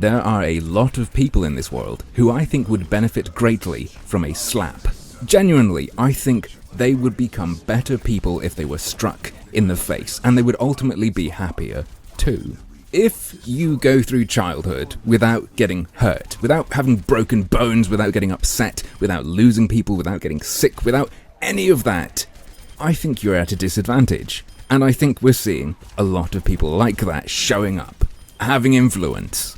There are a lot of people in this world who I think would benefit greatly from a slap. Genuinely, I think they would become better people if they were struck in the face, and they would ultimately be happier too. If you go through childhood without getting hurt, without having broken bones, without getting upset, without losing people, without getting sick, without any of that, I think you're at a disadvantage. And I think we're seeing a lot of people like that showing up, having influence,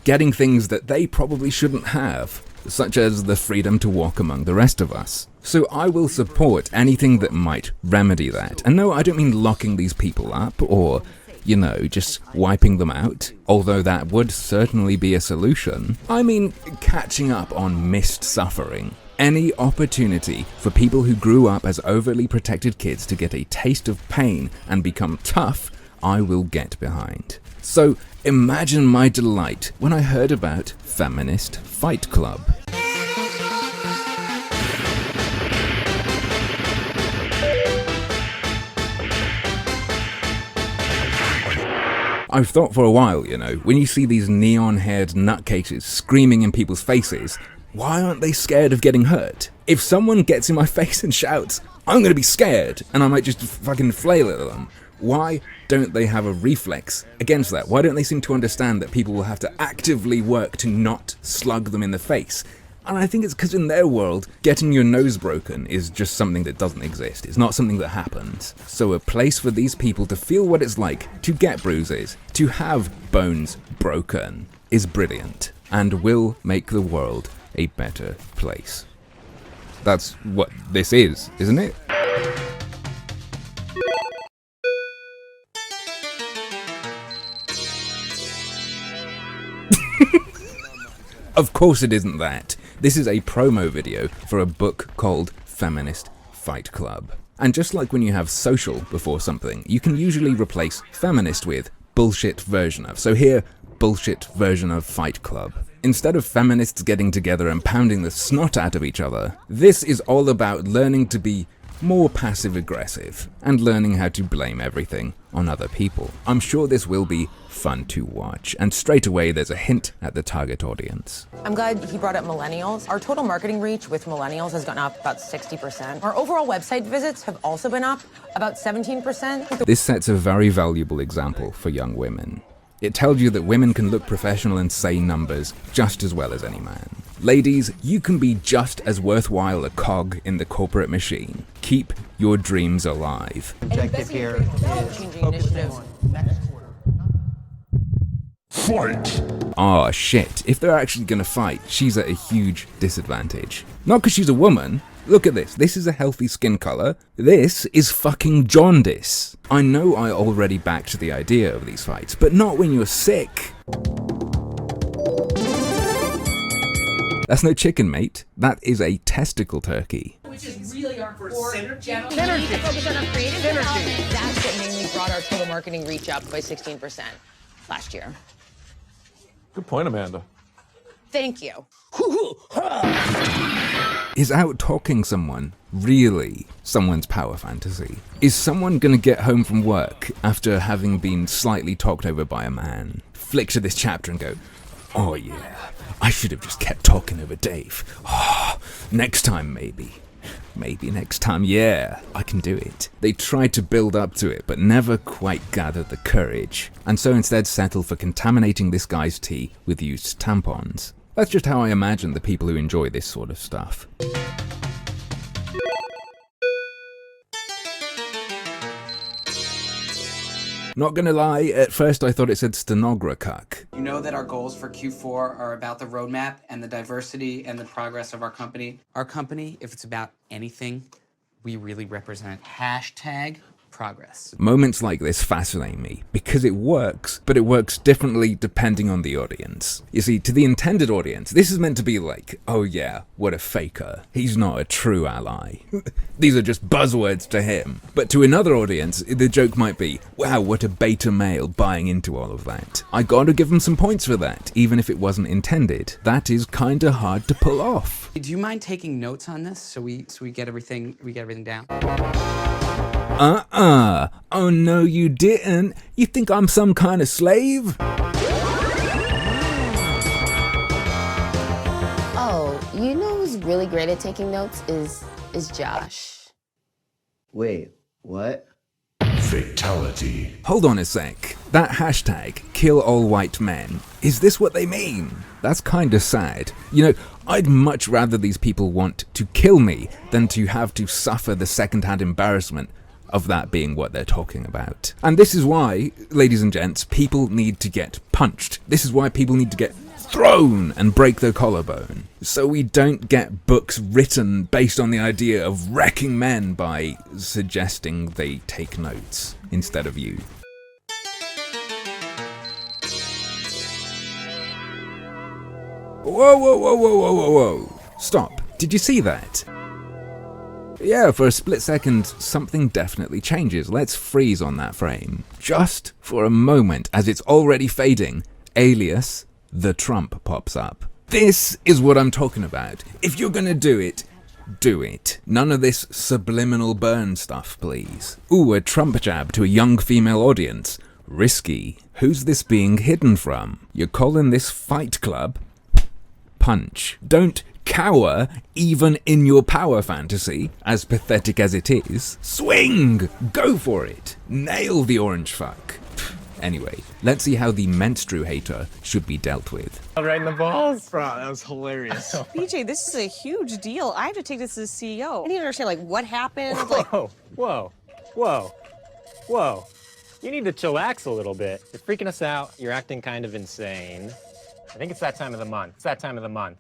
getting things that they probably shouldn't have, such as the freedom to walk among the rest of us. So I will support anything that might remedy that. And no, I don't mean locking these people up or, you know, just wiping them out, although that would certainly be a solution. I mean catching up on missed suffering. Any opportunity for people who grew up as overly protected kids to get a taste of pain and become tough, I will get behind. So imagine my delight when I heard about Feminist Fight Club. I've thought for a while, you know, when you see these neon-haired nutcases screaming in people's faces, why aren't they scared of getting hurt? If someone gets in my face and shouts, I'm gonna be scared, and I might just fucking flail at them, why don't they have a reflex against that? Why don't they seem to understand that people will have to actively work to not slug them in the face? And I think it's because in their world, getting your nose broken is just something that doesn't exist. It's not something that happens. So a place for these people to feel what it's like to get bruises, to have bones broken, is brilliant, and will make the world a better place. That's what this is, isn't it? Of course it isn't that. This is a promo video for a book called Feminist Fight Club. And just like when you have social before something, you can usually replace feminist with bullshit version of. So here, bullshit version of Fight Club. Instead of feminists getting together and pounding the snot out of each other, this is all about learning to be more passive-aggressive and learning how to blame everything on other people. I'm sure this will be fun to watch, and straight away there's a hint at the target audience. I'm glad he brought up millennials. Our total marketing reach with millennials has gone up about 60%. Our overall website visits have also been up about 17%. This sets a very valuable example for young women. It tells you that women can look professional and say numbers just as well as any man. Ladies, you can be just as worthwhile a cog in the corporate machine. Keep your dreams alive. Objective here is Changing initiatives. fight. Aw, shit. If they're actually gonna fight, she's at a huge disadvantage. Not because she's a woman. Look at this. This is a healthy skin color. This is fucking jaundice. I know I already backed the idea of these fights, but not when you're sick. That's no chicken, mate. That is a testicle turkey. Which is really our core general. Synergy. To focus on our creative development. That's what mainly brought our total marketing reach up by 16% last year. Good point, Amanda. Thank you. Is out talking someone really someone's power fantasy? Is someone gonna get home from work after having been slightly talked over by a man, flick to this chapter and go, oh yeah, I should have just kept talking over Dave. Oh, next time maybe. Maybe next time, yeah, I can do it. They tried to build up to it, but never quite gathered the courage, and so instead settled for contaminating this guy's tea with used tampons. That's just how I imagine the people who enjoy this sort of stuff. Not gonna lie, at first I thought it said stenographer. You know that our goals for Q4 are about the roadmap and the diversity and the progress of our company. Our company, if it's about anything, we really represent #progress. Moments like this fascinate me because it works, but it works differently depending on the audience. You see, to the intended audience, this is meant to be like, oh yeah, what a faker. He's not a true ally. These are just buzzwords to him. But to another audience, the joke might be, wow, what a beta male buying into all of that. I gotta give him some points for that, even if it wasn't intended. That is kinda hard to pull off. Do you mind taking notes on this so we get everything down? Oh no you didn't. You think I'm some kind of slave? You know who's really great at taking notes is Josh. Wait, what? Fatality. Hold on a sec. That hashtag, kill all white men, is this what they mean? That's kinda sad. You know, I'd much rather these people want to kill me than to have to suffer the second-hand embarrassment of that being what they're talking about. And this is why, ladies and gents, people need to get punched. This is why people need to get thrown and break their collarbone. So we don't get books written based on the idea of wrecking men by suggesting they take notes instead of you. Whoa, whoa, whoa, whoa, whoa, whoa, whoa. Stop. Did you see that? Yeah, for a split second, something definitely changes. Let's freeze on that frame. Just for a moment, as it's already fading, alias, the Trump pops up. This is what I'm talking about. If you're gonna do it, do it. None of this subliminal burn stuff, please. Ooh, a Trump jab to a young female audience. Risky. Who's this being hidden from? You're calling this Fight Club? Punch. Don't cower even in your power fantasy, as pathetic as it is. Swing! Go for it. Nail the orange fuck. Anyway, let's see how the menstru hater should be dealt with. Right in the balls? Bro, that was hilarious. BJ, this is a huge deal. I have to take this to the CEO. I need to understand, like, what happened. Whoa, whoa, whoa, whoa. You need to chillax a little bit. You're freaking us out. You're acting kind of insane. I think it's that time of the month. It's that time of the month.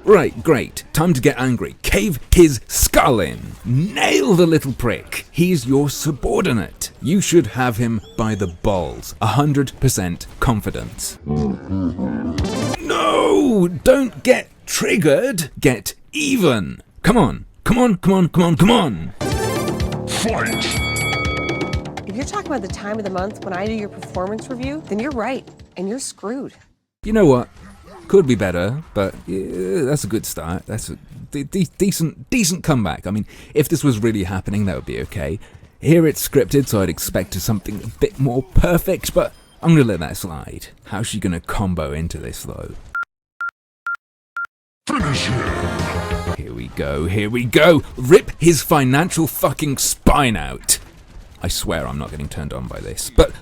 Right, great. Time to get angry. Cave his skull in. Nail the little prick. He's your subordinate. You should have him by the balls. 100% confidence. No! Don't get triggered. Get even. Come on. Come on, come on, come on, come on. Fight! If you're talking about the time of the month when I do your performance review, then you're right, and you're screwed. You know what? Could be better, but yeah, that's a good start. That's a decent comeback. I mean, if this was really happening, that would be okay. Here it's scripted, so I'd expect something a bit more perfect, but I'm gonna let that slide. How's she gonna combo into this, though? Finish him! Here we go, here we go! Rip his financial fucking spine out! I swear I'm not getting turned on by this, but,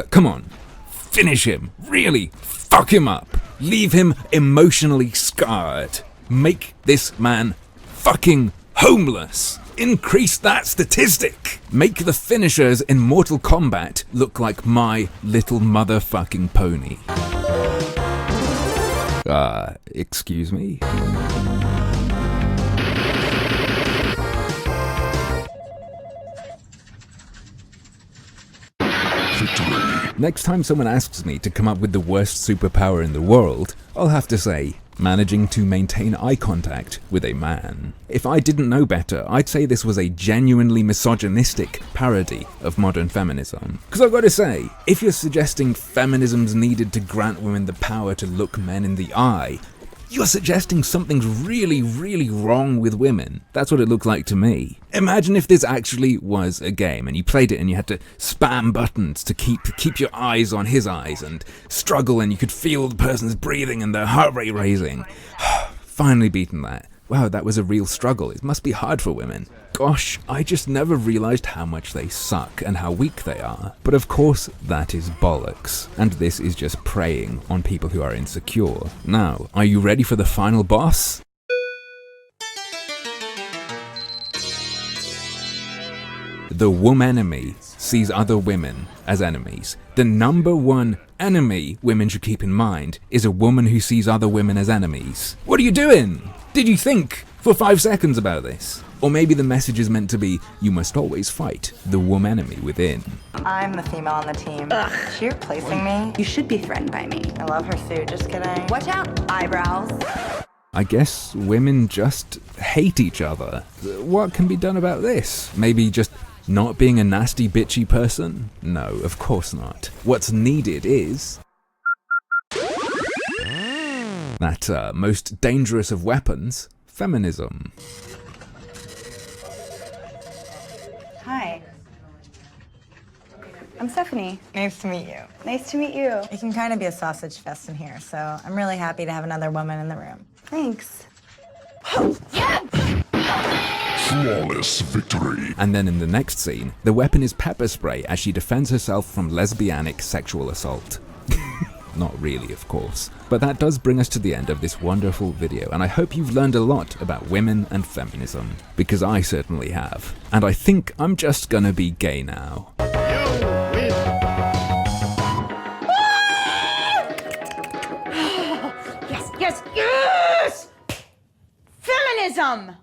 come on. Finish him! Really! Fuck him up! Leave him emotionally scarred. Make this man fucking homeless. Increase that statistic. Make the finishers in Mortal Kombat look like My Little Motherfucking Pony. Excuse me? Next time someone asks me to come up with the worst superpower in the world, I'll have to say, managing to maintain eye contact with a man. If I didn't know better, I'd say this was a genuinely misogynistic parody of modern feminism. Because I've got to say, if you're suggesting feminism's needed to grant women the power to look men in the eye, you're suggesting something's really, really wrong with women. That's what it looked like to me. Imagine if this actually was a game and you played it and you had to spam buttons to keep your eyes on his eyes and struggle and you could feel the person's breathing and their heart rate raising. Finally beaten that. Wow, that was a real struggle. It must be hard for women. Gosh, I just never realized how much they suck and how weak they are. But of course, that is bollocks. And this is just preying on people who are insecure. Now, are you ready for the final boss? The womanenemy sees other women as enemies. The number one enemy women should keep in mind is a woman who sees other women as enemies. What are you doing? Did you think for 5 seconds about this? Or maybe the message is meant to be, you must always fight the womanenemy within. I'm the female on the team. Ugh. Is she replacing me? You should be threatened by me. I love her suit, just kidding. Watch out, eyebrows. I guess women just hate each other. What can be done about this? Maybe just not being a nasty bitchy person? No, of course not. What's needed is that most dangerous of weapons, feminism. Hi. I'm Stephanie. Nice to meet you. Nice to meet you. It can kind of be a sausage fest in here, so I'm really happy to have another woman in the room. Thanks. Flawless victory. And then in the next scene, the weapon is pepper spray as she defends herself from lesbianic sexual assault. Not really, of course. But that does bring us to the end of this wonderful video, and I hope you've learned a lot about women and feminism, because I certainly have. And I think I'm just gonna be gay now. Yes, yes, yes! Feminism!